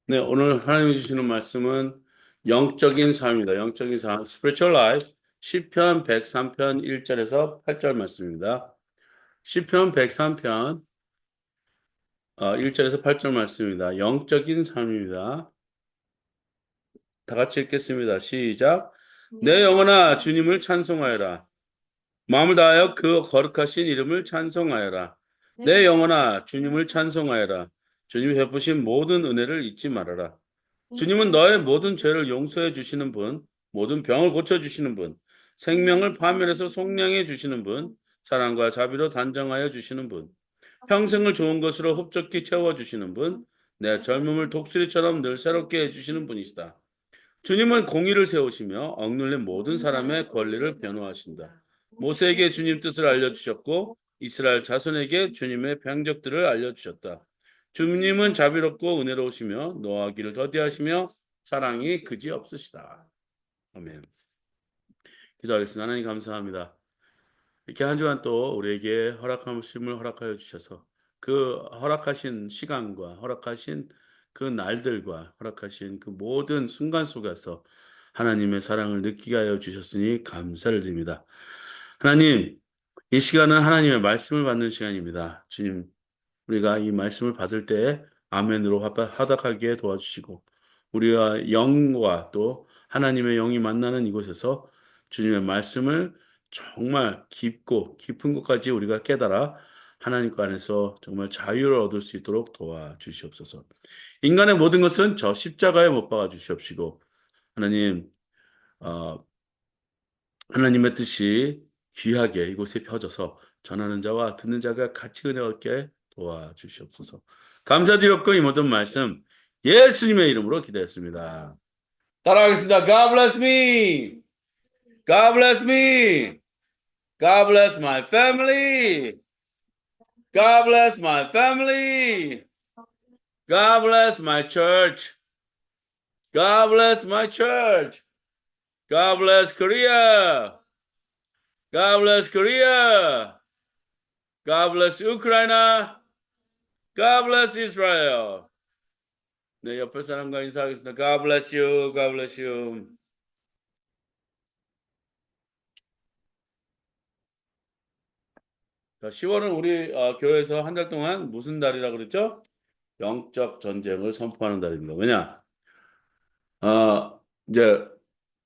네, 오늘 하나님이 주시는 말씀은 영적인 삶입니다. 영적인 삶, spiritual life, 시편 103편 1절에서 8절 말씀입니다. 시편 103편 1절에서 8절 말씀입니다. 영적인 삶입니다. 다 같이 읽겠습니다. 시작. 내 영혼아 주님을 찬송하여라. 마음을 다하여 그 거룩하신 이름을 찬송하여라. 내 영혼아 주님을 찬송하여라. 주님이 베푸신 모든 은혜를 잊지 말아라. 주님은 너의 모든 죄를 용서해 주시는 분, 모든 병을 고쳐 주시는 분, 생명을 파멸해서 속량해 주시는 분, 사랑과 자비로 단정하여 주시는 분, 평생을 좋은 것으로 흡족히 채워 주시는 분, 내 젊음을 독수리처럼 늘 새롭게 해 주시는 분이시다. 주님은 공의를 세우시며 억눌린 모든 사람의 권리를 변호하신다. 모세에게 주님 뜻을 알려주셨고 이스라엘 자손에게 주님의 병적들을 알려주셨다. 주님은 자비롭고 은혜로우시며 노하기를 더디하시며 사랑이 그지없으시다. 아멘. 기도하겠습니다. 하나님 감사합니다. 이렇게 한 주간 또 우리에게 허락하심을 허락하여 주셔서 그 허락하신 시간과 허락하신 그 날들과 허락하신 그 모든 순간 속에서 하나님의 사랑을 느끼게 하여 주셨으니 감사를 드립니다. 하나님, 이 시간은 하나님의 말씀을 받는 시간입니다. 주님, 우리가 이 말씀을 받을 때 아멘으로 화답하게 도와주시고 우리와 영과 또 하나님의 영이 만나는 이곳에서 주님의 말씀을 정말 깊고 깊은 곳까지 우리가 깨달아 하나님과 안에서 정말 자유를 얻을 수 있도록 도와주시옵소서. 인간의 모든 것은 저 십자가에 못 박아 주시옵시고 하나님 어, 하나님의 뜻이 귀하게 이곳에 펴져서 전하는 자와 듣는 자가 같이 은혜 얻게 도와주시옵소서. 감사드렸고 이 모든 말씀 예수님의 이름으로 기도했습니다. 따라하겠습니다. God bless me. God bless me. God bless my family. God bless my family. God bless my church. God bless my church. God bless Korea. God bless Korea. God bless Ukraine. God bless Israel. 네, 옆에 사람과 인사하겠습니다. God bless you. God bless you. 자, 10월은 우리 교회에서 한 달 동안 무슨 달이라 그랬죠? 영적 전쟁을 선포하는 달입니다. 왜냐? 이제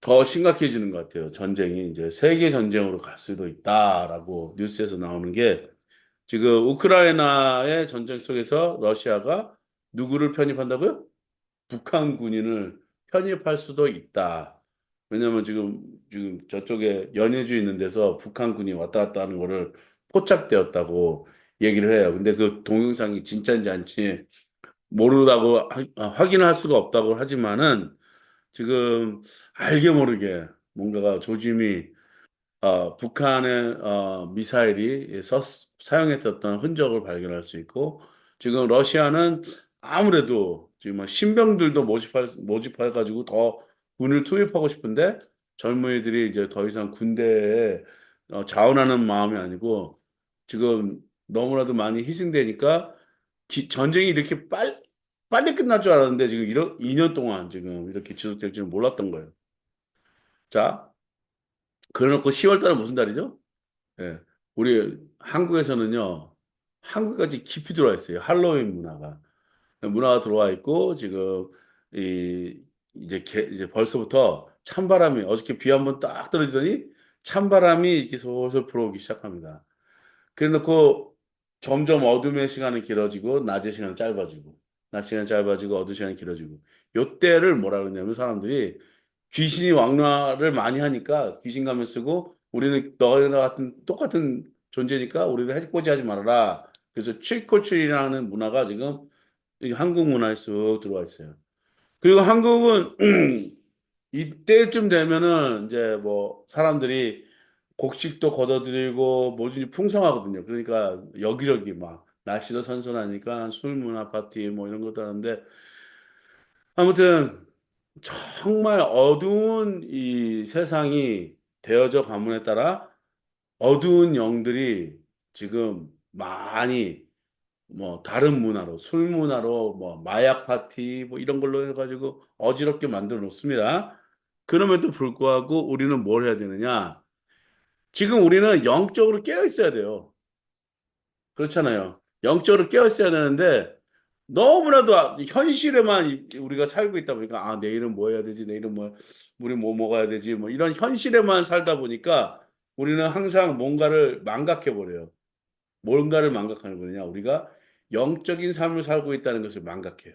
더 심각해지는 것 같아요. 전쟁이 이제 세계 전쟁으로 갈 수도 있다라고 뉴스에서 나오는 게 지금 우크라이나의 전쟁 속에서 러시아가 누구를 편입한다고요? 북한 군인을 편입할 수도 있다. 왜냐면 지금 저쪽에 연해주 있는 데서 북한 군이 왔다 갔다 하는 거를 포착되었다고 얘기를 해요. 근데 그 동영상이 진짜인지 아닌지 모르다고 확인할 수가 없다고 하지만은 지금 알게 모르게 뭔가가 조짐이 북한의 미사일이 사용했었던 흔적을 발견할 수 있고 지금 러시아는 아무래도 지금 뭐 신병들도 모집해가지고 더 군을 투입하고 싶은데 젊은이들이 이제 더 이상 군대에 자원하는 마음이 아니고 지금 너무나도 많이 희생되니까 전쟁이 이렇게 빨리 끝날 줄 알았는데 지금 2년 동안 지금 이렇게 지속될 줄은 몰랐던 거예요. 자, 그래놓고 10월 달은 무슨 달이죠? 예. 우리 한국에서는요, 한국까지 깊이 들어와 있어요. 할로윈 문화가 들어와 있고, 지금, 이제 벌써부터 찬바람이, 어저께 비 한 번 딱 떨어지더니 찬바람이 이렇게 솔솔 불어오기 시작합니다. 그래 놓고 점점 어둠의 시간은 길어지고, 낮의 시간은 짧아지고, 낮 시간이 짧아지고, 어두운 시간이 길어지고, 요때를 뭐라 그러냐면 사람들이 귀신이 왕래를 많이 하니까 귀신 가면 쓰고 우리는 너희와 같은 똑같은 존재니까 우리를 해코지 하지 말아라. 그래서 칠코출이라는 문화가 지금 이 한국 문화에 쑥 들어와 있어요. 그리고 한국은 이때쯤 되면은 이제 뭐 사람들이 곡식도 걷어들이고 뭐든지 풍성하거든요. 그러니까 여기저기 막 날씨도 선선하니까 술 문화 파티 뭐 이런 것도 하는데 아무튼 정말 어두운 이 세상이 되어져 가문에 따라 어두운 영들이 지금 많이 뭐 다른 문화로 술 문화로 뭐 마약 파티 뭐 이런 걸로 해가지고 어지럽게 만들어 놓습니다. 그럼에도 불구하고 우리는 뭘 해야 되느냐? 지금 우리는 영적으로 깨어 있어야 돼요. 그렇잖아요. 영적으로 깨어 있어야 되는데 너무나도 현실에만 우리가 살고 있다 보니까 아 내일은 뭐 해야 되지? 내일은 뭐 우리 뭐 먹어야 되지? 뭐 이런 현실에만 살다 보니까 우리는 항상 뭔가를 망각해 버려요. 뭔가를 망각하는 거냐? 우리가 영적인 삶을 살고 있다는 것을 망각해요.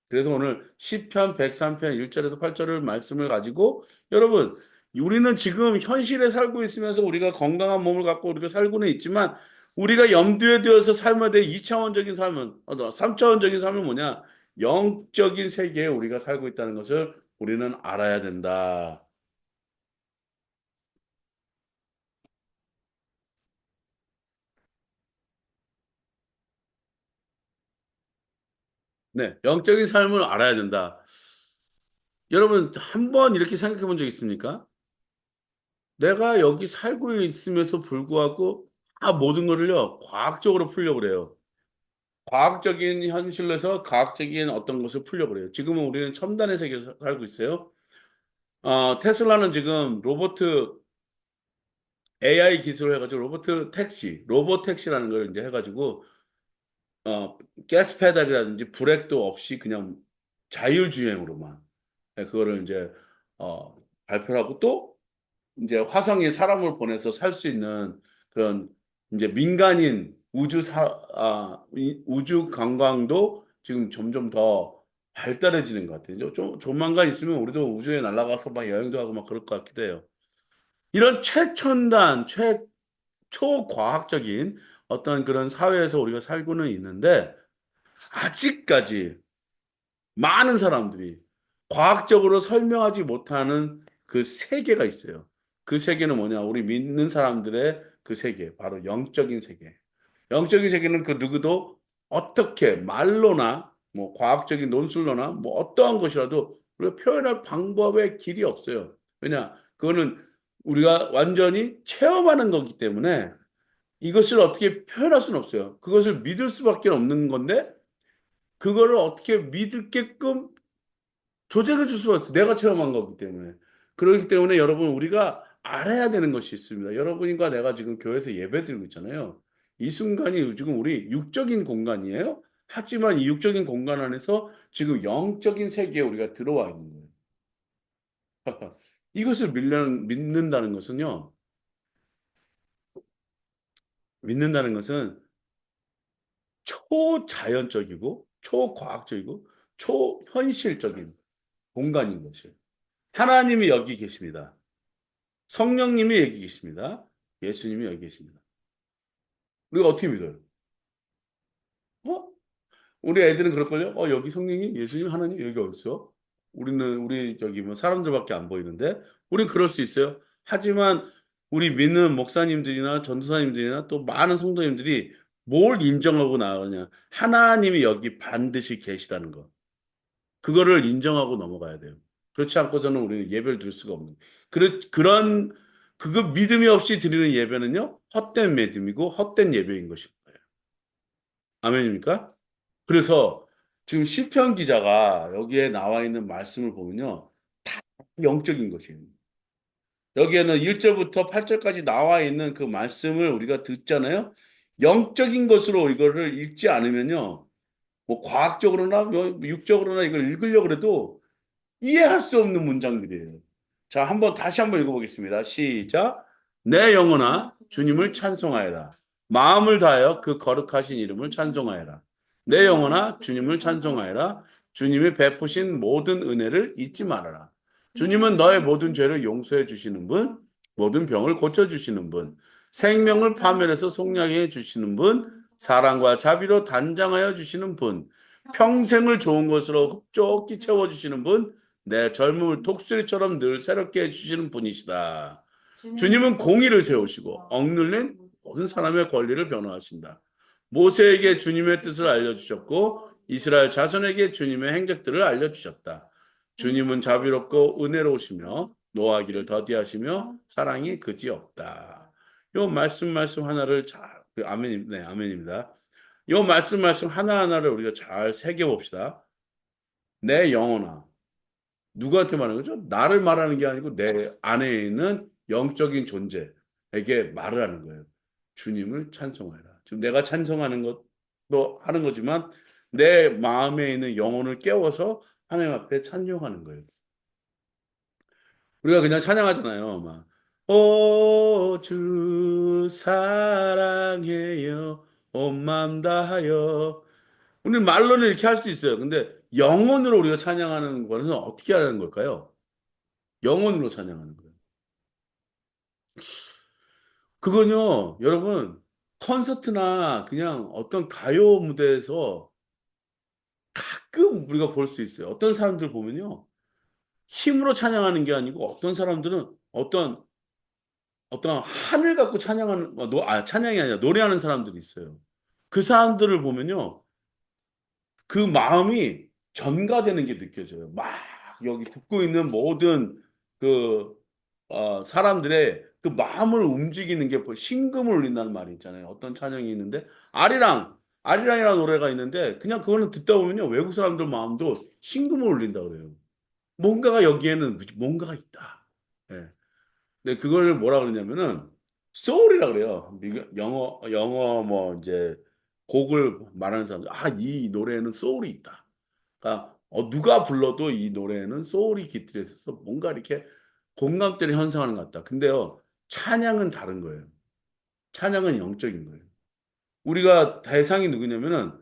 그래서 오늘 시편 103편 1절에서 8절을 말씀을 가지고 여러분 우리는 지금 현실에 살고 있으면서 우리가 건강한 몸을 갖고 우리가 살고는 있지만 우리가 염두에 두어서 삶에 대해 2차원적인 삶은 3차원적인 삶은 뭐냐? 영적인 세계에 우리가 살고 있다는 것을 우리는 알아야 된다. 네, 영적인 삶을 알아야 된다. 여러분 한번 이렇게 생각해 본 적 있습니까? 내가 여기 살고 있으면서 불구하고 다 모든 거를요, 과학적으로 풀려고 그래요. 과학적인 현실에서 과학적인 어떤 것을 풀려고 그래요. 지금은 우리는 첨단의 세계에서 살고 있어요. 테슬라는 지금 AI 기술을 해가지고 로봇 택시라는 걸 이제 해가지고, 가스 페달이라든지 브렉도 없이 그냥 자율주행으로만, 그거를 이제, 발표를 하고 또 이제 화성에 사람을 보내서 살 수 있는 그런 이제 민간인 우주 관광도 지금 점점 더 발달해지는 것 같아요. 좀 조만간 있으면 우리도 우주에 날아가서 막 여행도 하고 막 그럴 것 같기도 해요. 이런 최첨단, 초과학적인 어떤 그런 사회에서 우리가 살고는 있는데 아직까지 많은 사람들이 과학적으로 설명하지 못하는 그 세계가 있어요. 그 세계는 뭐냐? 우리 믿는 사람들의 그 세계, 바로 영적인 세계. 영적인 세계는 그 누구도 어떻게 말로나 뭐 과학적인 논술로나 뭐 어떠한 것이라도 우리가 표현할 방법의 길이 없어요. 왜냐? 그거는 우리가 완전히 체험하는 거기 때문에 이것을 어떻게 표현할 수는 없어요. 그것을 믿을 수밖에 없는 건데 그거를 어떻게 믿을게끔 조작해 줄 수가 없어요. 내가 체험한 거기 때문에. 그렇기 때문에 여러분 우리가 알아야 되는 것이 있습니다. 여러분과 내가 지금 교회에서 예배드리고 있잖아요. 이 순간이 지금 우리 육적인 공간이에요. 하지만 이 육적인 공간 안에서 지금 영적인 세계에 우리가 들어와 있는 거예요. 이것을 믿는다는 것은요. 믿는다는 것은 초자연적이고 초과학적이고 초현실적인 공간인 것이에요. 하나님이 여기 계십니다. 성령님이 여기 계십니다. 예수님이 여기 계십니다. 우리가 어떻게 믿어요? 어? 우리 애들은 그럴걸요? 여기 성령님, 예수님, 하나님, 여기 어딨어? 우리 저기 뭐 사람들밖에 안 보이는데? 우린 그럴 수 있어요. 하지만 우리 믿는 목사님들이나 전도사님들이나 또 많은 성도님들이 뭘 인정하고 나오냐? 하나님이 여기 반드시 계시다는 거. 그거를 인정하고 넘어가야 돼요. 그렇지 않고서는 우리는 예배를 드릴 수가 없는. 그거 믿음이 없이 드리는 예배는요, 헛된 믿음이고 헛된 예배인 것인 거예요. 아멘입니까? 그래서 지금 시편 기자가 여기에 나와 있는 말씀을 보면요, 다 영적인 것이에요. 여기에는 1절부터 8절까지 나와 있는 그 말씀을 우리가 듣잖아요. 영적인 것으로 이거를 읽지 않으면요, 뭐 과학적으로나 뭐 육적으로나 이걸 읽으려고 해도 이해할 수 없는 문장들이에요. 자, 다시 한번 읽어보겠습니다. 시작. 내 영혼아, 주님을 찬송하여라. 마음을 다하여 그 거룩하신 이름을 찬송하여라. 내 영혼아, 주님을 찬송하여라. 주님이 베푸신 모든 은혜를 잊지 말아라. 주님은 너의 모든 죄를 용서해 주시는 분, 모든 병을 고쳐 주시는 분, 생명을 파멸해서 속량해 주시는 분, 사랑과 자비로 단장하여 주시는 분, 평생을 좋은 것으로 흡족히 채워주시는 분, 내 젊음을 독수리처럼 늘 새롭게 해주시는 분이시다. 주님은 공의를 세우시고 억눌린 모든 사람의 권리를 변호하신다. 모세에게 주님의 뜻을 알려주셨고 이스라엘 자손에게 주님의 행적들을 알려주셨다. 주님은 자비롭고 은혜로우시며 노하기를 더디하시며 사랑이 그지없다. 요 말씀 하나를 잘 아멘, 네, 아멘입니다. 요 말씀 하나하나를 우리가 잘 새겨봅시다. 내 영혼아. 누구한테 말하는 거죠? 나를 말하는 게 아니고 내 안에 있는 영적인 존재에게 말을 하는 거예요. 주님을 찬송하라. 지금 내가 찬송하는 것도 하는 거지만 내 마음에 있는 영혼을 깨워서 하나님 앞에 찬송하는 거예요. 우리가 그냥 찬양하잖아요. 막, 오, 주 사랑해요. 온 마음 다하여. 우리는 말로는 이렇게 할 수 있어요. 근데 영혼으로 우리가 찬양하는 거는 어떻게 하는 걸까요? 영혼으로 찬양하는 거예요. 그건요, 여러분, 콘서트나 그냥 어떤 가요 무대에서 가끔 우리가 볼 수 있어요. 어떤 사람들 보면요, 힘으로 찬양하는 게 아니고 어떤 사람들은 어떤 한을 갖고 찬양하는, 찬양이 아니라 노래하는 사람들이 있어요. 그 사람들을 보면요, 그 마음이 전가되는 게 느껴져요. 막 여기 듣고 있는 모든 그 사람들의 그 마음을 움직이는 게 신금을 울린다는 말이 있잖아요. 어떤 찬양이 있는데 아리랑이라는 노래가 있는데 그냥 그거는 듣다 보면요 외국 사람들 마음도 신금을 울린다 그래요. 뭔가가 여기에는 뭔가가 있다. 예. 근데 그걸 뭐라 그러냐면은 소울이라 그래요. 영어 뭐 이제 곡을 말하는 사람들 이 노래에는 소울이 있다. 그러니까 누가 불러도 이 노래에는 소울이 깃들여 있어서 뭔가 이렇게 공감대를 형성하는 것 같다. 근데요, 찬양은 다른 거예요. 찬양은 영적인 거예요. 우리가 대상이 누구냐면은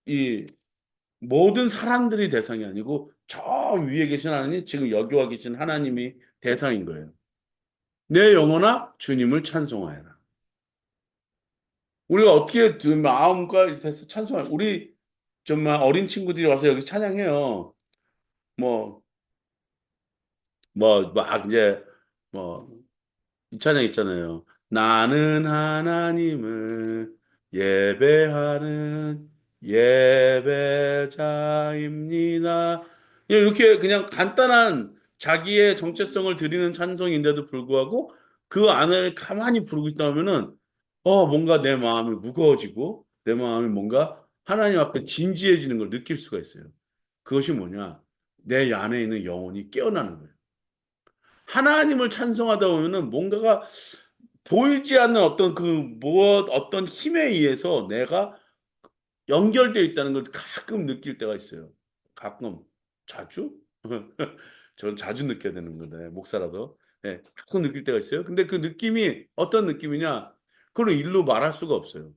이 모든 사람들이 대상이 아니고 저 위에 계신 하나님, 지금 여기 와 계신 하나님이 대상인 거예요. 내 영혼아 주님을 찬송하여라. 우리가 어떻게 마음과 돼서 찬송할 우리 정말 어린 친구들이 와서 여기 찬양해요. 뭐 막 이제 뭐 이 찬양 있잖아요. 나는 하나님을 예배하는 예배자입니다. 이렇게 그냥 간단한 자기의 정체성을 드리는 찬송인데도 불구하고 그 안을 가만히 부르고 있다면은 뭔가 내 마음이 무거워지고 내 마음이 뭔가 하나님 앞에 진지해지는 걸 느낄 수가 있어요. 그것이 뭐냐? 내 안에 있는 영혼이 깨어나는 거예요. 하나님을 찬송하다 보면은 뭔가가 보이지 않는 어떤 어떤 힘에 의해서 내가 연결되어 있다는 걸 가끔 느낄 때가 있어요. 가끔, 자주? 전 자주 느껴야 되는 건데, 목사라도. 예, 가끔 느낄 때가 있어요. 근데 그 느낌이 어떤 느낌이냐? 그걸 일로 말할 수가 없어요.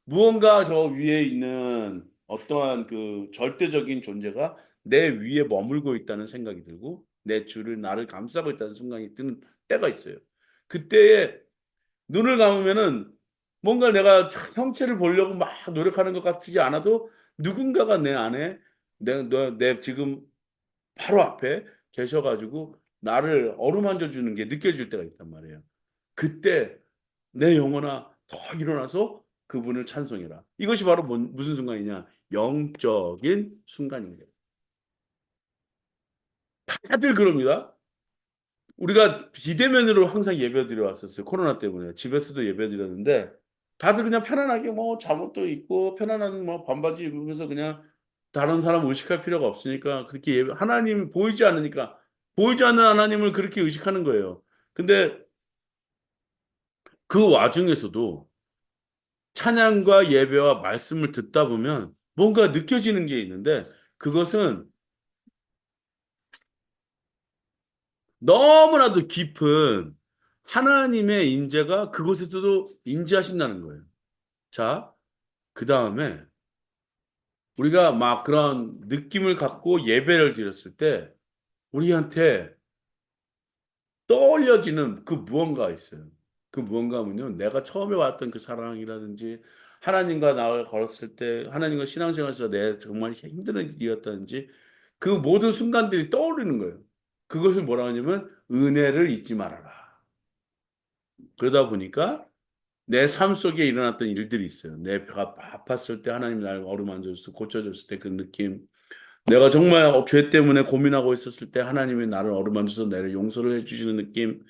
무언가 저 위에 있는 어떠한 그 절대적인 존재가 내 위에 머물고 있다는 생각이 들고, 내 주를 나를 감싸고 있다는 순간이 드는 때가 있어요. 그때에 눈을 감으면은 뭔가 내가 형체를 보려고 막 노력하는 것 같지 않아도 누군가가 내 안에 내 지금 바로 앞에 계셔가지고 나를 어루만져 주는 게 느껴질 때가 있단 말이에요. 그때 내 영혼아 더 일어나서 그분을 찬송해라. 이것이 바로 무슨 순간이냐? 영적인 순간입니다. 다들 그럽니다. 우리가 비대면으로 항상 예배드려 왔었어요. 코로나 때문에. 집에서도 예배드렸는데 다들 그냥 편안하게 뭐 잠옷도 입고 편안한 뭐 반바지 입으면서 그냥 다른 사람 의식할 필요가 없으니까 그렇게 하나님 보이지 않으니까 보이지 않는 하나님을 그렇게 의식하는 거예요. 근데 그 와중에서도 찬양과 예배와 말씀을 듣다 보면 뭔가 느껴지는 게 있는데 그것은 너무나도 깊은 하나님의 임재가 그곳에서도 임재하신다는 거예요. 자, 그 다음에 우리가 막 그런 느낌을 갖고 예배를 드렸을 때 우리한테 떠올려지는 그 무언가가 있어요. 그 무언가면요. 내가 처음에 왔던 그 사랑이라든지 하나님과 나를 걸었을 때 하나님과 신앙생활에서 내 정말 힘든 일이었다든지 그 모든 순간들이 떠오르는 거예요. 그것을 뭐라 하냐면 은혜를 잊지 말아라. 그러다 보니까 내 삶 속에 일어났던 일들이 있어요. 내 배가 아팠을 때 하나님 날 어루만졌을 고쳐줬을 때 그 느낌. 내가 정말 죄 때문에 고민하고 있었을 때 하나님이 나를 어루만져서 나를 용서를 해주시는 느낌.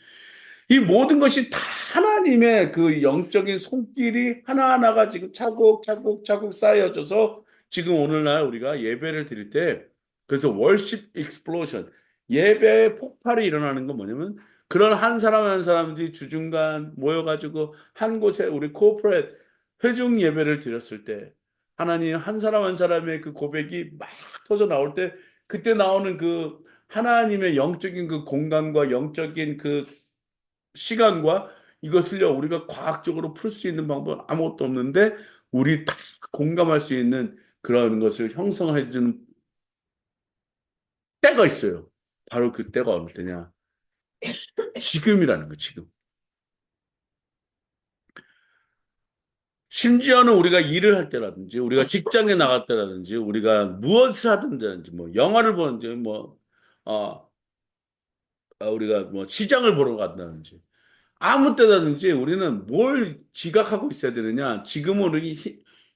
이 모든 것이 다 하나님의 그 영적인 손길이 하나하나가 지금 차곡차곡차곡 쌓여져서 지금 오늘날 우리가 예배를 드릴 때 그래서 월십 익스플로전 예배의 폭발이 일어나는 건 뭐냐면 그런 한 사람 한 사람들이 주중간 모여가지고 한 곳에 우리 코퍼레이트 회중 예배를 드렸을 때 하나님 한 사람 한 사람의 그 고백이 막 터져 나올 때 그때 나오는 그 하나님의 영적인 그 공간과 영적인 그 시간과 이것을요, 우리가 과학적으로 풀 수 있는 방법은 아무것도 없는데, 우리 다 공감할 수 있는 그런 것을 형성해 주는 때가 있어요. 바로 그 때가 어느 때냐? 지금이라는 거, 지금. 심지어는 우리가 일을 할 때라든지, 우리가 직장에 나갈 때라든지, 우리가 무엇을 하든지, 뭐, 영화를 보는지, 뭐, 어, 우리가 뭐, 시장을 보러 간다든지, 아무 때라든지 우리는 뭘 지각하고 있어야 되느냐? 지금은 우리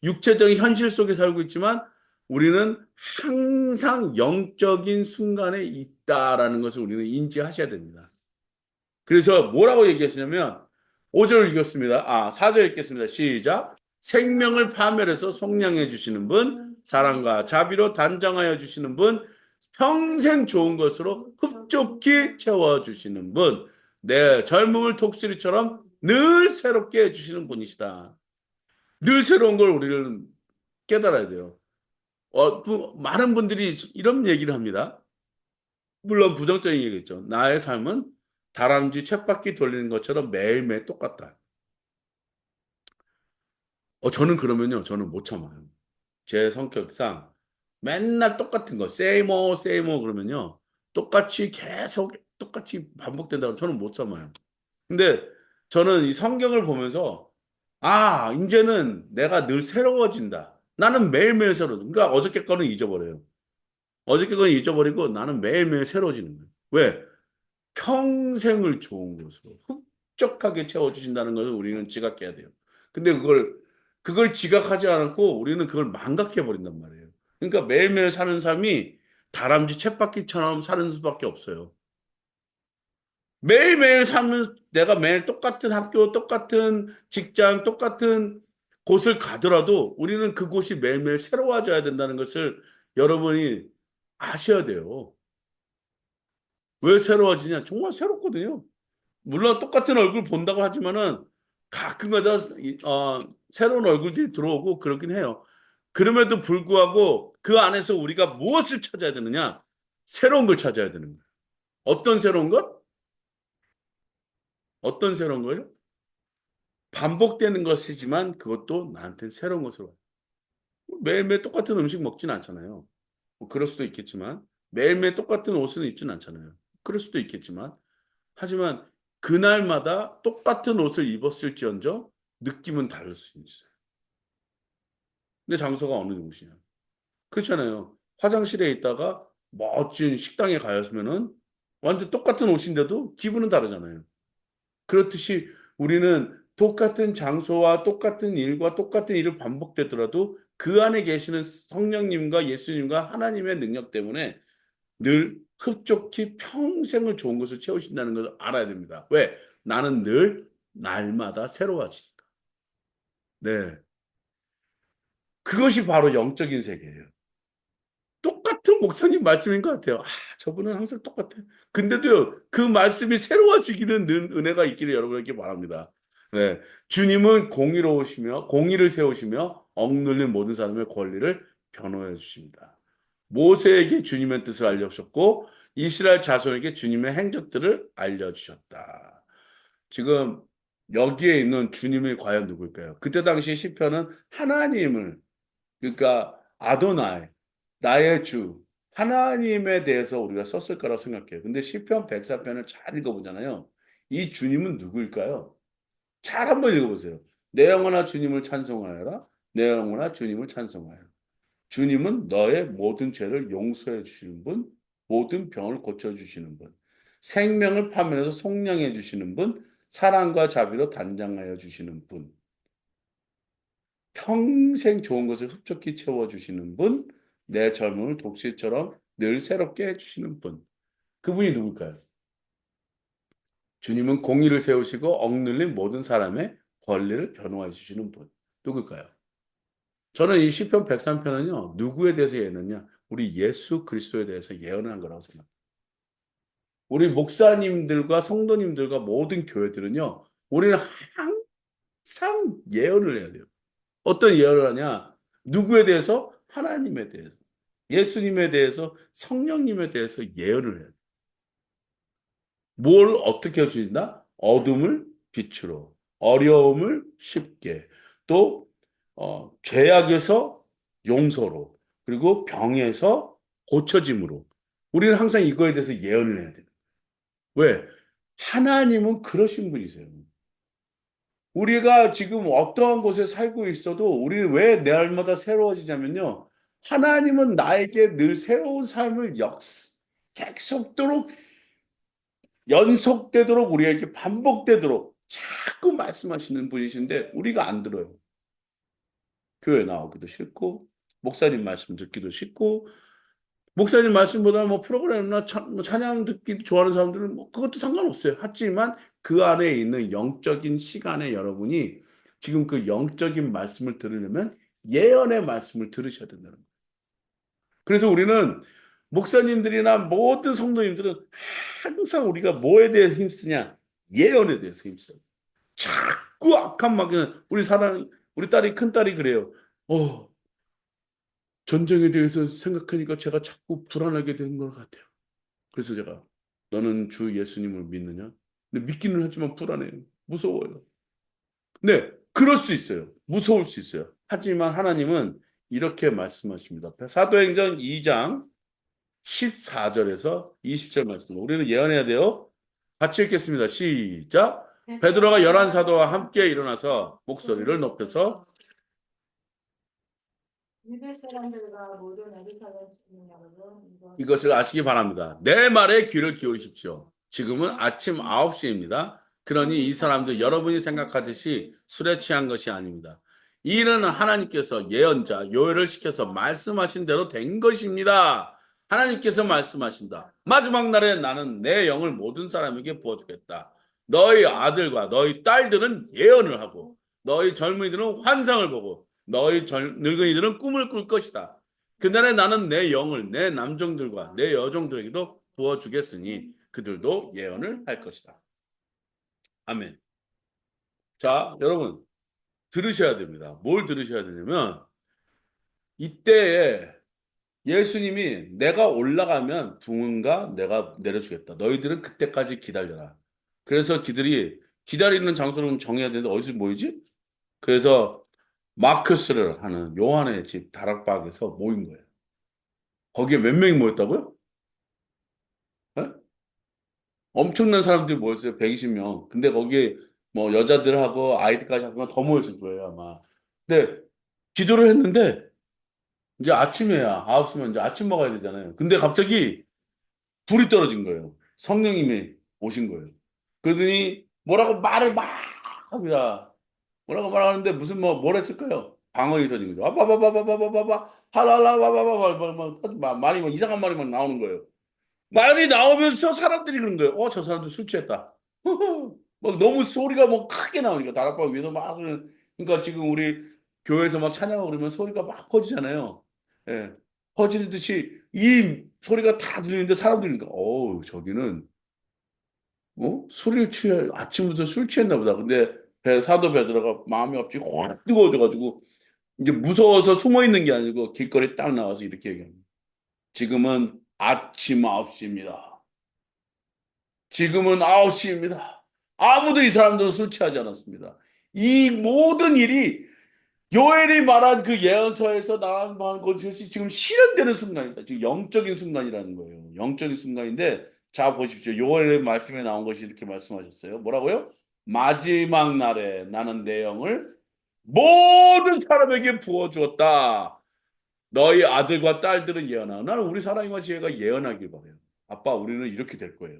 육체적인 현실 속에 살고 있지만 우리는 항상 영적인 순간에 있다라는 것을 우리는 인지하셔야 됩니다. 그래서 뭐라고 얘기하시냐면 5절 읽겠습니다. 4절 읽겠습니다. 시작. 생명을 파멸해서 속량해 주시는 분, 사랑과 자비로 단장하여 주시는 분, 평생 좋은 것으로 흡족히 채워 주시는 분, 내 젊음을 독수리처럼 늘 새롭게 해 주시는 분이시다. 늘 새로운 걸 우리는 깨달아야 돼요. 많은 분들이 이런 얘기를 합니다. 물론 부정적인 얘기겠죠. 나의 삶은 다람쥐 쳇바퀴 돌리는 것처럼 매일매일 똑같다. 저는 그러면요, 저는 못 참아요. 제 성격상 맨날 똑같은 거, 세이모, 세이모 그러면요, 똑같이 계속 똑같이 반복된다고 저는 못 참아요. 근데 저는 이 성경을 보면서, 이제는 내가 늘 새로워진다. 나는 매일매일 새로워져. 그러니까 어저께 거는 잊어버려요. 어저께 거는 잊어버리고 나는 매일매일 새로워지는 거예요. 왜? 평생을 좋은 것으로 흡족하게 채워주신다는 것을 우리는 지각해야 돼요. 근데 그걸 지각하지 않고 우리는 그걸 망각해 버린단 말이에요. 그러니까 매일매일 사는 삶이 다람쥐 쳇바퀴처럼 사는 수밖에 없어요. 매일매일 살면 내가 매일 똑같은 학교, 똑같은 직장, 똑같은 곳을 가더라도 우리는 그곳이 매일매일 새로워져야 된다는 것을 여러분이 아셔야 돼요. 왜 새로워지냐? 정말 새롭거든요. 물론 똑같은 얼굴 본다고 하지만은 가끔가다 새로운 얼굴들이 들어오고 그러긴 해요. 그럼에도 불구하고 그 안에서 우리가 무엇을 찾아야 되느냐? 새로운 걸 찾아야 되는 거예요. 어떤 새로운 것? 어떤 새로운 거요? 반복되는 것이지만 그것도 나한테는 새로운 것으로. 매일매일 똑같은 음식 먹진 않잖아요. 뭐 그럴 수도 있겠지만 매일매일 똑같은 옷을 입진 않잖아요. 그럴 수도 있겠지만 하지만 그날마다 똑같은 옷을 입었을지언정 느낌은 다를 수 있어요. 근데 장소가 어느 곳이냐? 그렇잖아요. 화장실에 있다가 멋진 식당에 가였으면은 완전 똑같은 옷인데도 기분은 다르잖아요. 그렇듯이 우리는 똑같은 장소와 똑같은 일과 똑같은 일을 반복되더라도 그 안에 계시는 성령님과 예수님과 하나님의 능력 때문에 늘 흡족히 평생을 좋은 것을 채우신다는 것을 알아야 됩니다. 왜? 나는 늘 날마다 새로워지니까. 네. 그것이 바로 영적인 세계예요. 똑같은 목사님 말씀인 것 같아요. 저분은 항상 똑같아요. 근데도요, 그 말씀이 새로워지기는 은혜가 있기를 여러분에게 바랍니다. 네. 주님은 공의로우시며, 공의를 세우시며, 억눌린 모든 사람의 권리를 변호해 주십니다. 모세에게 주님의 뜻을 알려주셨고, 이스라엘 자손에게 주님의 행적들을 알려주셨다. 지금 여기에 있는 주님이 과연 누굴까요? 그때 당시 시편은 하나님을 그러니까 아도나이 나의 주 하나님에 대해서 우리가 썼을 거라고 생각해요. 근데 시편 104편을 잘 읽어보잖아요. 이 주님은 누구일까요? 잘 한번 읽어보세요. 내 영혼아 주님을 찬송하여라. 내 영혼아 주님을 찬송하여라. 주님은 너의 모든 죄를 용서해 주시는 분, 모든 병을 고쳐 주시는 분, 생명을 파면에서 속량해 주시는 분, 사랑과 자비로 단장하여 주시는 분. 평생 좋은 것을 흡족히 채워주시는 분, 내 젊음을 독수리처럼 늘 새롭게 해주시는 분. 그분이 누굴까요? 주님은 공의를 세우시고 억눌린 모든 사람의 권리를 변호해 주시는 분. 누굴까요? 저는 이 시편 103편은요. 누구에 대해서 예언했냐? 우리 예수 그리스도에 대해서 예언한 거라고 생각합니다. 우리 목사님들과 성도님들과 모든 교회들은요. 우리는 항상 예언을 해야 돼요. 어떤 예언을 하냐? 누구에 대해서? 하나님에 대해서. 예수님에 대해서, 성령님에 대해서 예언을 해야 돼요. 뭘 어떻게 해주신다? 어둠을 빛으로, 어려움을 쉽게, 또 죄악에서 용서로, 그리고 병에서 고쳐짐으로. 우리는 항상 이거에 대해서 예언을 해야 돼요. 왜? 하나님은 그러신 분이세요. 우리가 지금 어떠한 곳에 살고 있어도 우리 왜 날마다 새로워지냐면요. 하나님은 나에게 늘 새로운 삶을 계속도록 연속되도록 우리에게 반복되도록 자꾸 말씀하시는 분이신데 우리가 안 들어요. 교회 나오기도 싫고 목사님 말씀 듣기도 싫고 목사님 말씀보다 뭐 프로그램이나 뭐 찬양 듣기 좋아하는 사람들은 뭐 그것도 상관없어요. 하지만 그 안에 있는 영적인 시간에 여러분이 지금 그 영적인 말씀을 들으려면 예언의 말씀을 들으셔야 된다는 거예요. 그래서 우리는 목사님들이나 모든 성도님들은 항상 우리가 뭐에 대해 힘쓰냐? 예언에 대해서 힘써요. 자꾸 악한 막연 우리 사랑 우리 딸이 큰 딸이 그래요. 전쟁에 대해서 생각하니까 제가 자꾸 불안하게 되는 것 같아요. 그래서 제가 너는 주 예수님을 믿느냐? 근데 믿기는 하지만 불안해요. 무서워요. 네, 그럴 수 있어요. 무서울 수 있어요. 하지만 하나님은 이렇게 말씀하십니다. 사도행전 2장 14절에서 20절 말씀. 우리는 예언해야 돼요. 같이 읽겠습니다. 시작. 베드로가 열한 사도와 함께 일어나서 목소리를 높여서 유대 사람들과 모든 예루살렘 주민 여러분, 이것을 아시기 바랍니다. 내 말에 귀를 기울이십시오. 지금은 아침 9시입니다. 그러니 이 사람도 여러분이 생각하듯이 술에 취한 것이 아닙니다. 이 일은 하나님께서 예언자 요엘을 시켜서 말씀하신 대로 된 것입니다. 하나님께서 말씀하신다. 마지막 날에 나는 내 영을 모든 사람에게 부어주겠다. 너희 아들과 너희 딸들은 예언을 하고 너희 젊은이들은 환상을 보고 너희 늙은이들은 꿈을 꿀 것이다. 그날에 나는 내 영을 내 남종들과 내 여종들에게도 부어주겠으니 그들도 예언을 할 것이다. 아멘. 자, 여러분 들으셔야 됩니다. 뭘 들으셔야 되냐면 이때에 예수님이 내가 올라가면 부흥과 내가 내려주겠다. 너희들은 그때까지 기다려라. 그래서 그들이 기다리는 장소를 정해야 되는데 어디서 모이지? 그래서 마크스를 하는 요한의 집 다락방에서 모인 거예요. 거기에 몇 명이 모였다고요? 네? 엄청난 사람들이 모였어요. 120명. 근데 거기에 뭐 여자들하고 아이들까지 하면 더 모였을 거예요, 아마. 근데 기도를 했는데 이제 아침이야. 9시면 이제 아침 먹어야 되잖아요. 근데 갑자기 불이 떨어진 거예요. 성령님이 오신 거예요. 그러더니 뭐라고 말을 막 합니다. 뭐라고 말하는데 무슨 뭘 했을까요? 방언이 터진 거죠. 아바바바바바바바 할랄라바바바바 말이 막 이상한 말이 막 나오는 거예요. 말이 나오면서 사람들이 그런 거예요. 저 사람들 술 취했다. 막 너무 소리가 뭐 크게 나오니까 다락방 위에서 막 그러니까 지금 우리 교회에서 막 찬양하고 그러면 소리가 막 퍼지잖아요. 예. 퍼지듯이 이 소리가 다 들리는데 사람들이 그러니까 저기는 술을 취해 아침부터 술 취했나 보다. 근데 사도 베드로가 마음이 갑자기 확 뜨거워져가지고 이제 무서워서 숨어 있는 게 아니고 길거리 딱 나와서 이렇게 얘기합니다. 지금은 아침 9시입니다. 지금은 9시입니다. 아무도 이 사람들은 술 취하지 않았습니다. 이 모든 일이 요엘이 말한 그 예언서에서 나한 것이 지금 실현되는 순간이다. 지금 영적인 순간이라는 거예요. 영적인 순간인데 자 보십시오. 요엘의 말씀에 나온 것이 이렇게 말씀하셨어요. 뭐라고요? 마지막 날에 나는 내 영을 모든 사람에게 부어주었다. 너희 아들과 딸들은 예언하고 나는 우리 사랑과 지혜가 예언하길 바래요. 아빠 우리는 이렇게 될 거예요.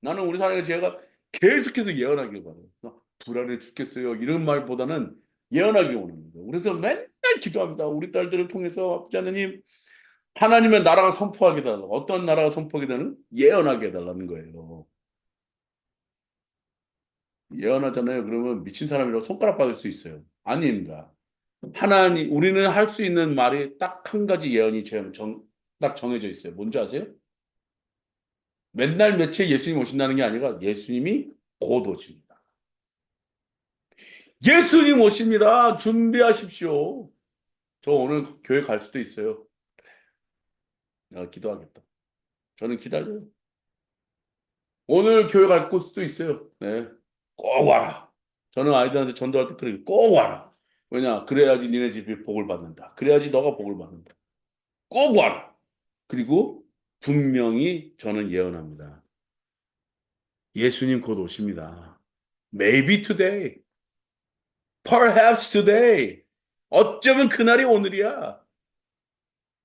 나는 우리 사랑의 지혜가 계속해서 예언하길 바래요. 불안해 죽겠어요. 이런 말보다는 예언하기 원합니다. 그래서 맨날 기도합니다. 우리 딸들을 통해서 아버지 하나님 하나님의 나라가 선포하게 해달라고. 어떤 나라가 선포하게 되는? 예언하게 해달라는 거예요. 예언하잖아요. 그러면 미친 사람이라고 손가락 받을 수 있어요. 아닙니다. 우리는 할 수 있는 말이 딱 한 가지 예언이 딱 정해져 있어요. 뭔지 아세요? 맨날 며칠 예수님 오신다는 게 아니라 예수님이 곧 오십니다. 예수님 오십니다. 준비하십시오. 저 오늘 교회 갈 수도 있어요. 내가 기도하겠다. 저는 기다려요. 오늘 교회 갈 수도 있어요. 네. 꼭 와라. 저는 아이들한테 전도할 때 그래요. 꼭 와라. 왜냐? 그래야지 니네 집이 복을 받는다. 그래야지 너가 복을 받는다. 꼭 와라. 그리고 분명히 저는 예언합니다. 예수님 곧 오십니다. Maybe today. Perhaps today. 어쩌면 그날이 오늘이야.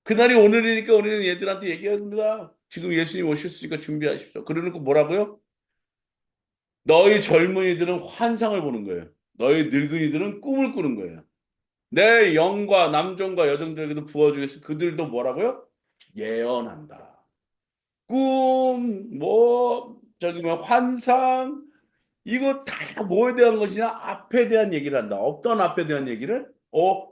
그날이 오늘이니까 우리는 얘들한테 얘기합니다. 지금 예수님 오실 수 있으니까 준비하십시오. 그러는 뭐라고요? 너희 젊은이들은 환상을 보는 거예요. 너희 늙은이들은 꿈을 꾸는 거예요. 내 영과 남종과 여종들에게도 부어주겠어. 그들도 뭐라고요? 예언한다. 꿈, 저기 환상, 이거 다 뭐에 대한 것이냐? 앞에 대한 얘기를 한다. 어떤 앞에 대한 얘기를?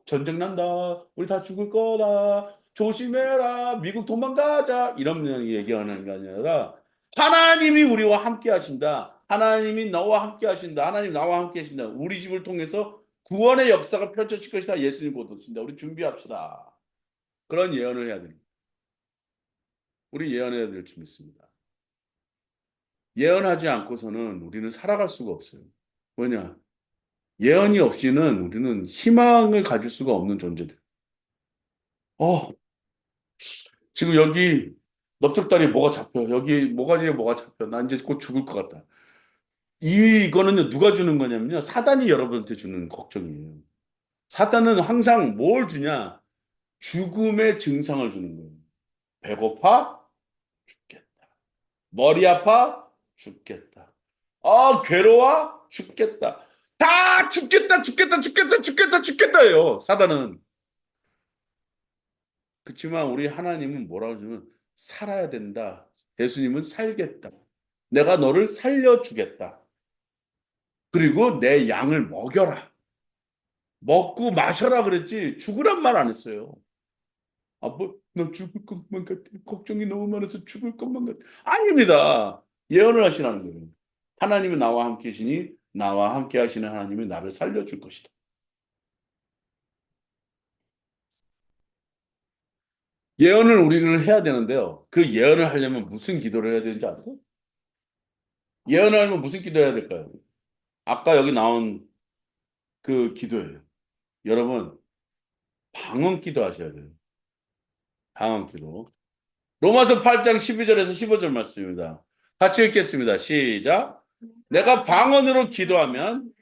전쟁 난다. 우리 다 죽을 거다. 조심해라. 미국 도망가자. 이런 얘기하는 게 아니라 하나님이 우리와 함께 하신다. 하나님이 너와 함께 하신다. 하나님 나와 함께 하신다. 우리 집을 통해서 구원의 역사가 펼쳐질 것이다. 예수님 곧 오신다. 우리 준비합시다. 그런 예언을 해야 됩니다. 우리 예언해야 될 줄 믿습니다. 예언하지 않고서는 우리는 살아갈 수가 없어요. 뭐냐? 예언이 없이는 우리는 희망을 가질 수가 없는 존재들. 어, 지금 여기 넓적다리에 뭐가 잡혀. 여기 모가지에 뭐가 잡혀. 나 이제 곧 죽을 것 같다. 이거는 누가 주는 거냐면요. 사단이 여러분한테 주는 걱정이에요. 사단은 항상 뭘 주냐? 죽음의 증상을 주는 거예요. 배고파? 죽겠다. 머리 아파? 죽겠다. 괴로워? 죽겠다. 다 죽겠다, 죽겠다, 죽겠다, 죽겠다, 죽겠다예요. 사단은. 그렇지만 우리 하나님은 뭐라고 하냐면 살아야 된다. 예수님은 살겠다. 내가 너를 살려주겠다. 그리고 내 양을 먹여라. 먹고 마셔라 그랬지 죽으란 말 안 했어요. 너 죽을 것만 같아. 걱정이 너무 많아서 죽을 것만 같아. 아닙니다. 예언을 하시라는 거예요. 하나님이 나와 함께 계시니 나와 함께 하시는 하나님이 나를 살려줄 것이다. 예언을 우리는 해야 되는데요. 그 예언을 하려면 무슨 기도를 해야 되는지 아세요? 예언을 하려면 무슨 기도해야 될까요? 아까 여기 나온 그 기도예요. 여러분, 방언 기도 하셔야 돼요. 방언 기도. 로마서 8장 12절에서 15절 말씀입니다. 같이 읽겠습니다. 시작. 내가 방언으로 기도하지만,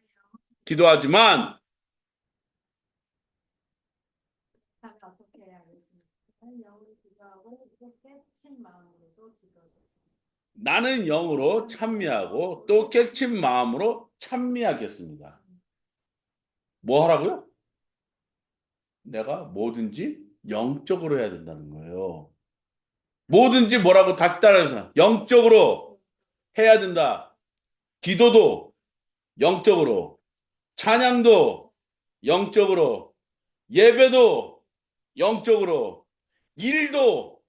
어떻게 해야겠습니까? 영을 기도하고 이렇게 친 마음으로도 기도하겠습니다. 나는 영으로 찬미하고 또 깨친 마음으로 찬미하겠습니다. 뭐 하라고요? 내가 뭐든지 영적으로 해야 된다는 거예요. 뭐든지 뭐라고 다시 따라해서 영적으로 해야 된다. 기도도 영적으로, 찬양도 영적으로, 예배도 영적으로, 일도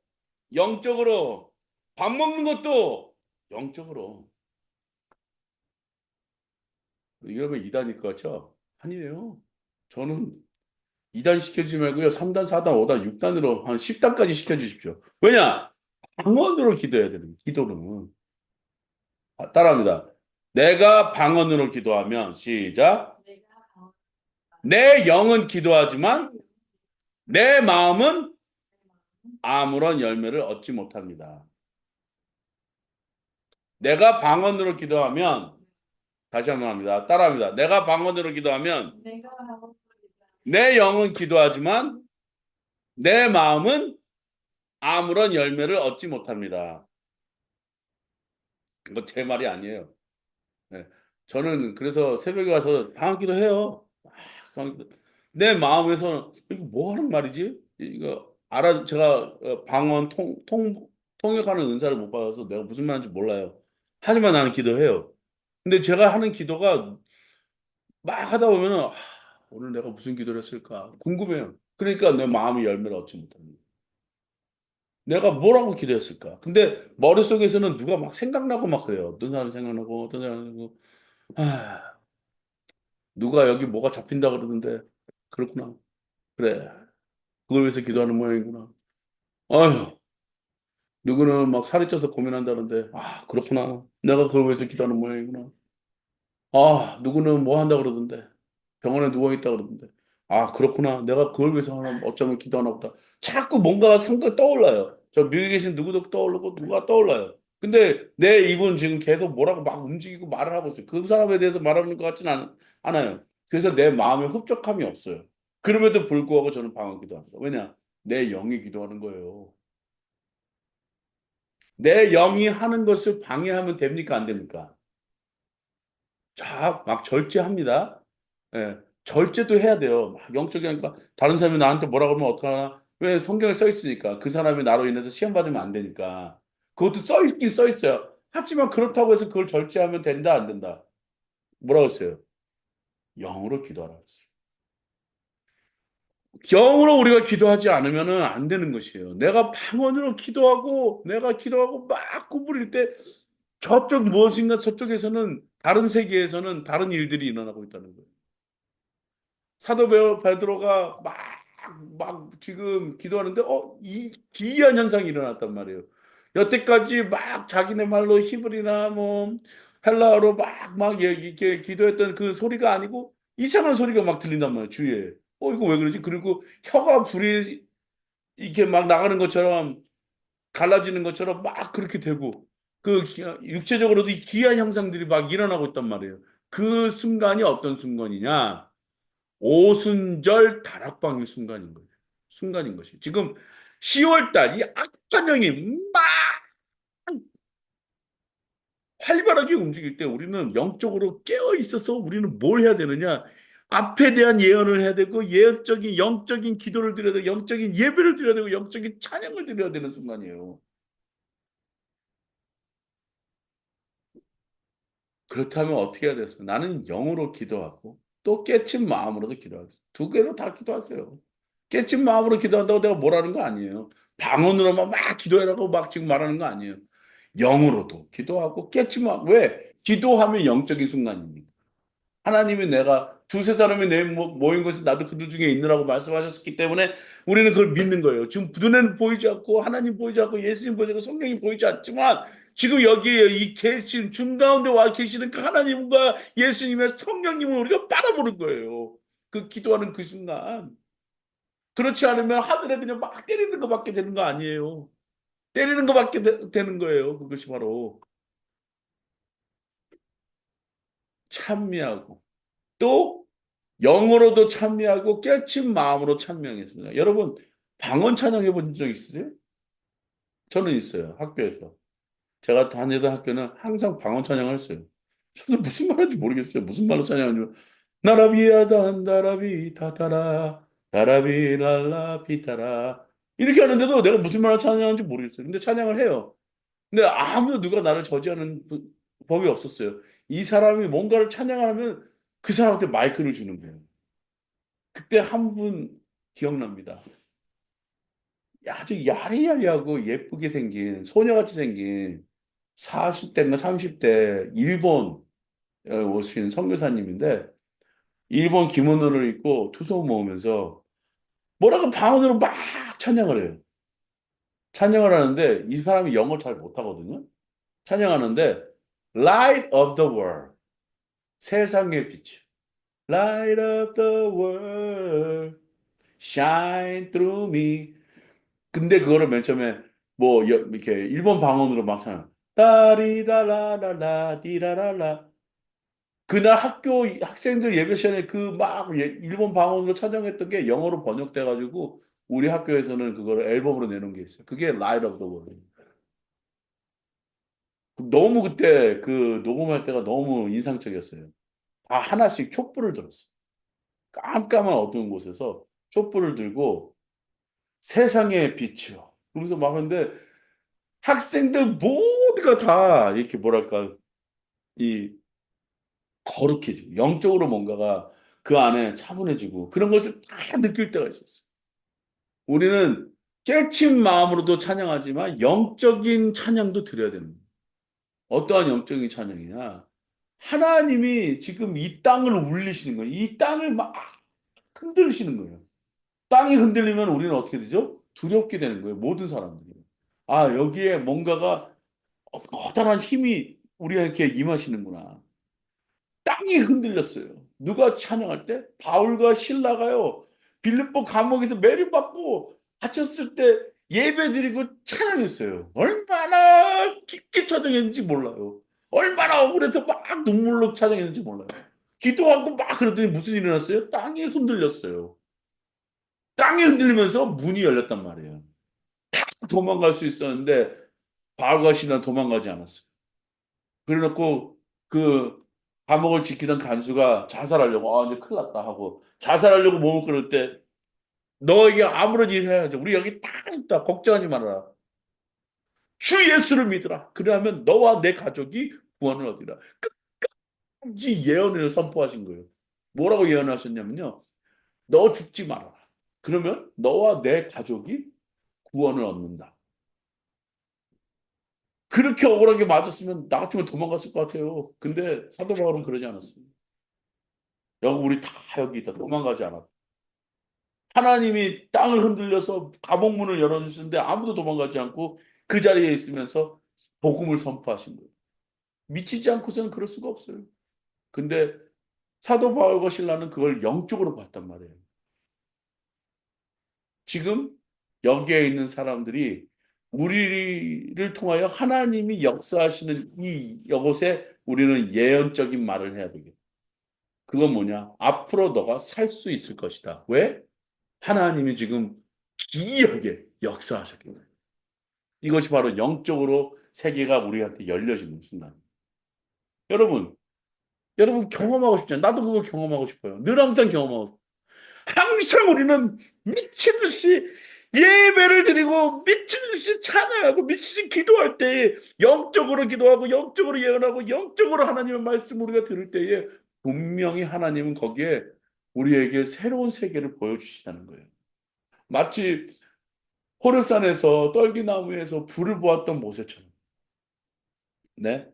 영적으로, 밥 먹는 것도 영적으로. 이러면 이단일 것 같죠? 아니에요. 저는 2단 시켜주지 말고요. 3단, 4단, 5단, 6단으로 한 10단까지 시켜주십시오. 왜냐? 방언으로 기도해야 되는 거예요. 기도는. 따라합니다. 내가 방언으로 기도하면 시작. 내 영은 기도하지만 내 마음은 아무런 열매를 얻지 못합니다. 내가 방언으로 기도하면 다시 한번 합니다. 따라합니다. 내가 방언으로 기도하면 내 영은 기도하지만 내 마음은 아무런 열매를 얻지 못합니다. 이거 제 말이 아니에요. 네. 저는 그래서 새벽에 와서 방언기도 해요. 내 마음에서는 이거 뭐 하는 말이지? 이거 제가 방언 통역하는 은사를 못 받아서 내가 무슨 말인지 몰라요. 하지만 나는 기도해요. 근데 제가 하는 기도가 막 하다 보면은 오늘 내가 무슨 기도를 했을까 궁금해요. 그러니까 내 마음의 열매를 얻지 못합니다. 내가 뭐라고 기도했을까? 근데 머릿속에서는 누가 막 생각나고 막 그래요. 어떤 사람 생각나고 어떤 사람 생각나고 아, 누가 여기 뭐가 잡힌다 그러는데 그렇구나. 그래. 그걸 위해서 기도하는 모양이구나. 아휴, 누구는 막 살이 쪄서 고민한다는데 그렇구나. 내가 그걸 위해서 기도하는 모양이구나. 누구는 뭐 한다 그러던데. 병원에 누워 있다 그러던데. 그렇구나. 내가 그걸 위해서 하나 어쩌면 기도하나 보다. 자꾸 뭔가 생각 떠올라요. 저 미국에 계신 누구도 떠오르고 누가 떠올라요. 근데 내 입은 지금 계속 뭐라고 막 움직이고 말을 하고 있어요. 그 사람에 대해서 말하는 것 같지는 않아요. 그래서 내 마음에 흡족함이 없어요. 그럼에도 불구하고 저는 방언 기도합니다. 왜냐? 내 영이 기도하는 거예요. 내 영이 하는 것을 방해하면 됩니까? 안 됩니까? 자, 막 절제합니다. 예, 절제도 해야 돼요. 막 영적이니까 다른 사람이 나한테 뭐라 그러면 어떡하나? 왜 성경에 써 있으니까 그 사람이 나로 인해서 시험 받으면 안 되니까 그것도 써 있긴 써 있어요. 하지만 그렇다고 해서 그걸 절제하면 된다 안 된다? 뭐라고 했어요? 영으로 기도하라고 했어요. 영으로 우리가 기도하지 않으면은 안 되는 것이에요. 내가 방언으로 기도하고 내가 기도하고 막 구부릴 때 저쪽 무엇인가 저쪽에서는 다른 세계에서는 다른 일들이 일어나고 있다는 거예요. 사도 베드로가 막 지금 기도하는데 이 기이한 현상이 일어났단 말이에요. 여태까지 막 자기네 말로 히브리나 뭐 헬라어로 막 이렇게 기도했던 그 소리가 아니고 이상한 소리가 막 들린단 말이에요. 주위에. 이거 왜 그러지? 그리고 혀가 불이 이렇게 막 나가는 것처럼 갈라지는 것처럼 막 그렇게 되고 육체적으로도 이 기이한 현상들이 막 일어나고 있단 말이에요. 그 순간이 어떤 순간이냐? 오순절 다락방의 순간인 거예요. 순간인 것이. 지금 10월 달 이 악천령이 막 활발하게 움직일 때 우리는 영적으로 깨어 있어서 우리는 뭘 해야 되느냐? 앞에 대한 예언을 해야 되고 예언적인 영적인 기도를 드려야 되고 영적인 예배를 드려야 되고 영적인 찬양을 드려야 되는 순간이에요. 그렇다면 어떻게 해야 되겠습니까? 나는 영으로 기도하고 또 깨친 마음으로도 기도하세요. 두 개로 다 기도하세요. 깨친 마음으로 기도한다고 내가 뭐라는 거 아니에요. 방언으로만 막 기도해라고 막 지금 말하는 거 아니에요. 영으로도 기도하고 깨친 마음. 왜? 기도하면 영적인 순간입니다. 하나님이 내가 두세 사람이 내 모인 것이 나도 그들 중에 있느라고 말씀하셨기 때문에 우리는 그걸 믿는 거예요. 지금 눈에는 보이지 않고 하나님 보이지 않고 예수님 보이지 않고 성령이 보이지 않지만 지금 여기에 이 계신 중 가운데 와 계시는 그 하나님과 예수님의 성령님을 우리가 바라보는 거예요. 그 기도하는 그 순간. 그렇지 않으면 하늘에 그냥 막 때리는 것밖에 되는 거 아니에요. 때리는 것밖에 되는 거예요. 그것이 바로 찬미하고 또 영으로도 찬미하고 깨친 마음으로 찬양했습니다. 여러분 방언 찬양해 본 적 있으세요? 저는 있어요. 학교에서. 제가 다니던 학교는 항상 방언 찬양을 했어요. 저는 무슨 말인지 모르겠어요. 무슨 말로 찬양하냐면 나라비야단 다라비 타타라 다라비 랄라 비타라 이렇게 하는데도 내가 무슨 말을 찬양하는지 모르겠어요. 근데 찬양을 해요. 근데 아무도 누가 나를 저지하는 법이 없었어요. 이 사람이 뭔가를 찬양하면 그 사람한테 마이크를 주는 거예요. 그때 한 분 기억납니다. 아주 야리야리하고 예쁘게 생긴 소녀같이 생긴 40대인가 30대 일본 오신 선교사님인데 일본 기모노를 입고 투석 모으면서 뭐라고 방언으로 막 찬양을 해요. 찬양을 하는데 이 사람이 영어를 잘 못하거든요. 찬양하는데 Light of the World 세상의 빛 Light of the World Shine through me 근데 그거를 맨 처음에 뭐 이렇게 일본 방언으로 막 하잖아. 따리라라라라 디라라라. 그날 학교 학생들 예배 시간에 그 막 일본 방언으로 찬양했던 게 영어로 번역돼 가지고 우리 학교에서는 그거를 앨범으로 내놓은 게 있어요. 그게 Light of the World. 너무 그때 그 녹음할 때가 너무 인상적이었어요. 다 하나씩 촛불을 들었어. 깜깜한 어두운 곳에서 촛불을 들고 세상의 빛이요. 그러면서 막 하는데 학생들 모두가 다 이렇게 뭐랄까 이 거룩해지고 영적으로 뭔가가 그 안에 차분해지고 그런 것을 다 느낄 때가 있었어요. 우리는 깨친 마음으로도 찬양하지만 영적인 찬양도 드려야 되는 거예요. 어떠한 영적인 찬양이냐? 하나님이 지금 이 땅을 울리시는 거예요. 이 땅을 막 흔들시는 거예요. 땅이 흔들리면 우리는 어떻게 되죠? 두렵게 되는 거예요. 모든 사람들이. 아, 여기에 뭔가가 커다란 힘이 우리에게 임하시는구나. 땅이 흔들렸어요. 누가 찬양할 때? 바울과 실라가요. 빌립보 감옥에서 매료받고 갇혔을 때 예배드리고 찬양했어요. 얼마나 깊게 찬양했는지 몰라요. 얼마나 억울해서 막 눈물로 찬양했는지 몰라요. 기도하고 막 그랬더니 무슨 일이 일어났어요? 땅이 흔들렸어요. 땅이 흔들리면서 문이 열렸단 말이에요. 도망갈 수 있었는데 바울과 실라는 도망가지 않았어요. 그래놓고 그 감옥을 지키던 간수가 자살하려고 이제 큰일 났다 하고 자살하려고 몸을 끊을 때 너에게 아무런 일을 해야지 우리 여기 다 있다 걱정하지 말아라 주 예수를 믿으라 그러면 너와 내 가족이 구원을 얻으리라 끝까지 예언을 선포하신 거예요. 뭐라고 예언하셨냐면요 너 죽지 말아라 그러면 너와 내 가족이 구원을 얻는다. 그렇게 억울하게 맞았으면 나 같으면 도망갔을 것 같아요. 근데 사도 바울은 그러지 않았어요. 여기 우리 다 여기 있다. 도망가지 않았다. 하나님이 땅을 흔들려서 감옥문을 열어주시는데 아무도 도망가지 않고 그 자리에 있으면서 복음을 선포하신 거예요. 미치지 않고서는 그럴 수가 없어요. 근데 사도 바울과 실라는 그걸 영적으로 봤단 말이에요. 지금 여기에 있는 사람들이 우리를 통하여 하나님이 역사하시는 이 이곳에 우리는 예언적인 말을 해야 되겠다. 그건 뭐냐? 앞으로 너가 살 수 있을 것이다. 왜? 하나님이 지금 기이하게 역사하셨기 때문에. 이것이 바로 영적으로 세계가 우리한테 열려지는 순간. 여러분, 여러분 경험하고 싶잖아요. 나도 그걸 경험하고 싶어요. 늘 항상 경험하고 싶어요. 항상 우리는 미친 듯이 예배를 드리고 미친 듯이 찬양하고 미친 듯이 기도할 때에 영적으로 기도하고 영적으로 예언하고 영적으로 하나님의 말씀 우리가 들을 때에 분명히 하나님은 거기에 우리에게 새로운 세계를 보여주시다는 거예요. 마치 호렙산에서 떨기나무에서 불을 보았던 모세처럼. 네.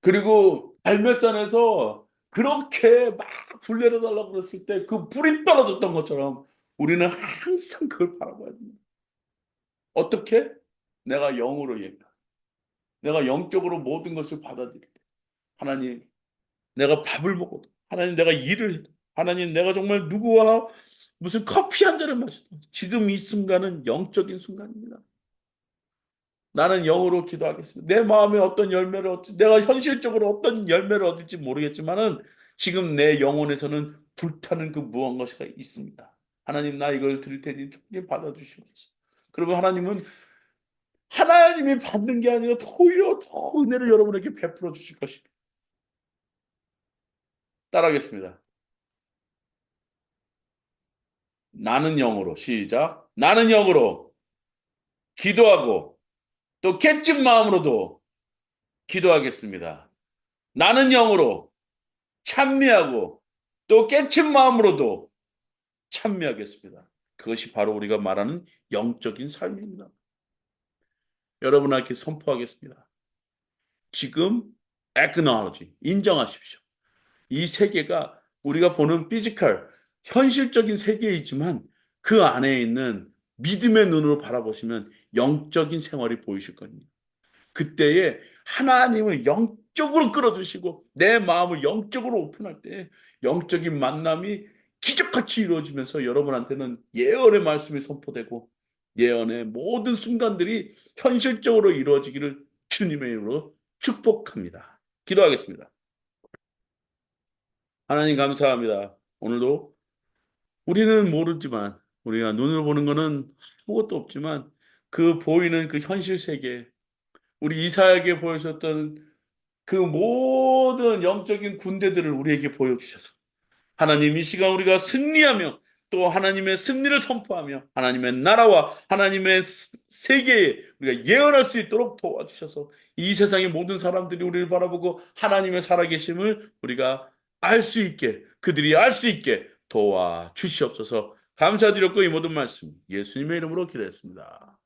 그리고 갈멜산에서 그렇게 막 불 내려달라고 그랬을 때 그 불이 떨어졌던 것처럼 우리는 항상 그걸 바라봐야 됩니다. 어떻게? 내가 영으로 예배하 내가 영적으로 모든 것을 받아들일 때. 하나님, 내가 밥을 먹어도, 하나님, 내가 일을 해도, 하나님, 내가 정말 누구와 무슨 커피 한 잔을 마셔도 지금 이 순간은 영적인 순간입니다. 나는 영으로 기도하겠습니다. 내 마음에 어떤 열매를 얻지, 내가 현실적으로 어떤 열매를 얻을지 모르겠지만은 지금 내 영혼에서는 불타는 그 무언가가 있습니다. 하나님, 나 이걸 드릴 테니 좀 받아주시옵소서. 그러면 하나님은 하나님이 받는 게 아니라 오히려 더 은혜를 여러분에게 베풀어 주실 것입니다. 따라하겠습니다. 나는 영으로 시작. 나는 영으로 기도하고 또 깨진 마음으로도 기도하겠습니다. 나는 영으로 찬미하고 또 깨친 마음으로도 찬미하겠습니다. 그것이 바로 우리가 말하는 영적인 삶입니다. 여러분에게 선포하겠습니다. 지금 acknowledge, 인정하십시오. 이 세계가 우리가 보는 피지컬, 현실적인 세계이지만 그 안에 있는 믿음의 눈으로 바라보시면 영적인 생활이 보이실 겁니다. 그때에 하나님을 영적으로 끌어들이시고 내 마음을 영적으로 오픈할 때 영적인 만남이 기적같이 이루어지면서 여러분한테는 예언의 말씀이 선포되고 예언의 모든 순간들이 현실적으로 이루어지기를 주님의 이름으로 축복합니다. 기도하겠습니다. 하나님 감사합니다. 오늘도 우리는 모르지만 우리가 눈으로 보는 거는 아무것도 없지만 그 보이는 그 현실 세계 우리 이사야에게 보여줬던 그 모든 영적인 군대들을 우리에게 보여주셔서 하나님 이 시간 우리가 승리하며 또 하나님의 승리를 선포하며 하나님의 나라와 하나님의 세계에 우리가 예언할 수 있도록 도와주셔서 이 세상의 모든 사람들이 우리를 바라보고 하나님의 살아계심을 우리가 알 수 있게, 그들이 알 수 있게 도와주시옵소서. 감사드렸고 이 모든 말씀 예수님의 이름으로 기도했습니다.